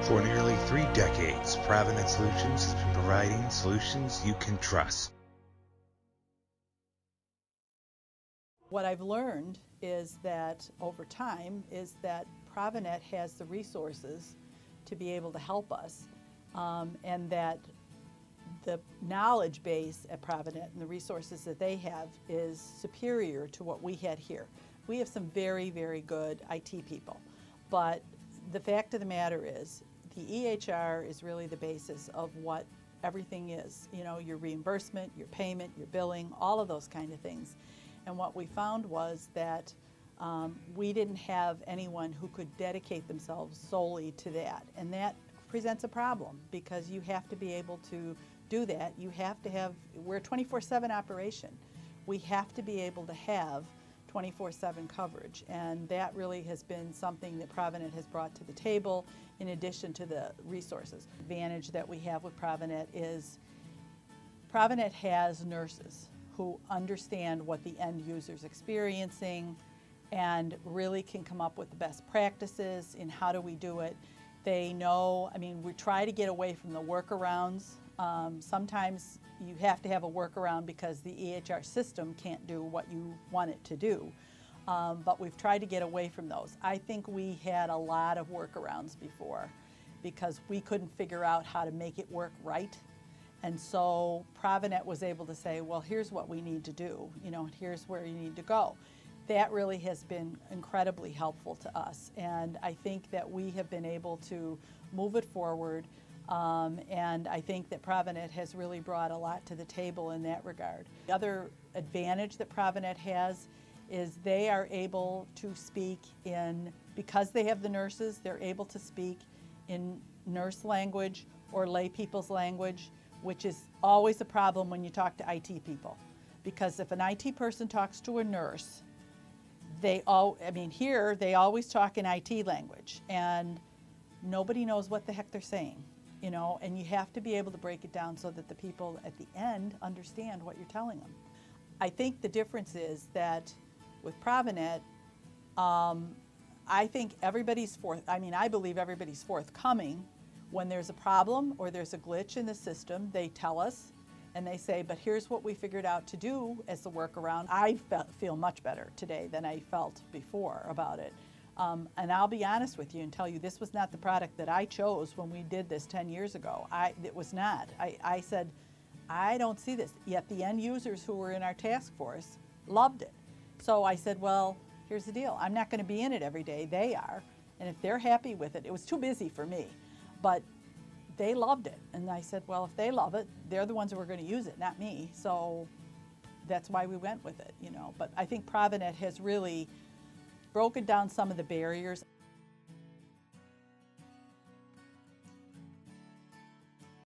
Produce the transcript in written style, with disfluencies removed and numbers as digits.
For nearly 3 decades, ProviNET Solutions has been providing solutions you can trust. What I've learned is that over time is that ProviNET has the resources to be able to help us, and that the knowledge base at ProviNET and the resources that they have is superior to what we had here. We have some very, very good IT people, but the fact of the matter is the EHR is really the basis of what everything is. You know, your reimbursement, your payment, your billing, all of those kind of things. And what we found was that we didn't have anyone who could dedicate themselves solely to that. And that presents a problem because you have to be able to do that. You have to have, we're a 24/7 operation. We have to be able to have 24/7 coverage, and that really has been something that ProviNET has brought to the table in addition to the resources. The advantage that we have with ProviNET is ProviNET has nurses who understand what the end user is experiencing and really can come up with the best practices in how do we do it. They know, I mean, we try to get away from the workarounds. Sometimes you have to have a workaround because the EHR system can't do what you want it to do. But we've tried to get away from those. I think we had a lot of workarounds before because we couldn't figure out how to make it work right. And so ProviNET was able to say, well, here's what we need to do, you know, here's where you need to go. That really has been incredibly helpful to us. And I think that we have been able to move it forward. And I think that ProviNET has really brought a lot to the table in that regard. The other advantage that ProviNET has is they are able to speak in, because they have the nurses, they're able to speak in nurse language or lay people's language, which is always a problem when you talk to IT people. Because if an IT person talks to a nurse, they always talk in IT language, and nobody knows what the heck they're saying. You know, and you have to be able to break it down so that the people at the end understand what you're telling them. I think the difference is that with ProviNET, I think I believe everybody's forthcoming. When there's a problem or there's a glitch in the system, they tell us and they say, but here's what we figured out to do as the workaround. I feel much better today than I felt before about it. And I'll be honest with you and tell you this was not the product that I chose when we did this 10 years ago. It was not. I said, I don't see this. Yet the end users who were in our task force loved it. So I said, well, here's the deal. I'm not going to be in it every day. They are. And if they're happy with it, it was too busy for me. But they loved it. And I said, well, if they love it, they're the ones who are going to use it, not me. So that's why we went with it, you know. But I think ProviNET has really broken down some of the barriers.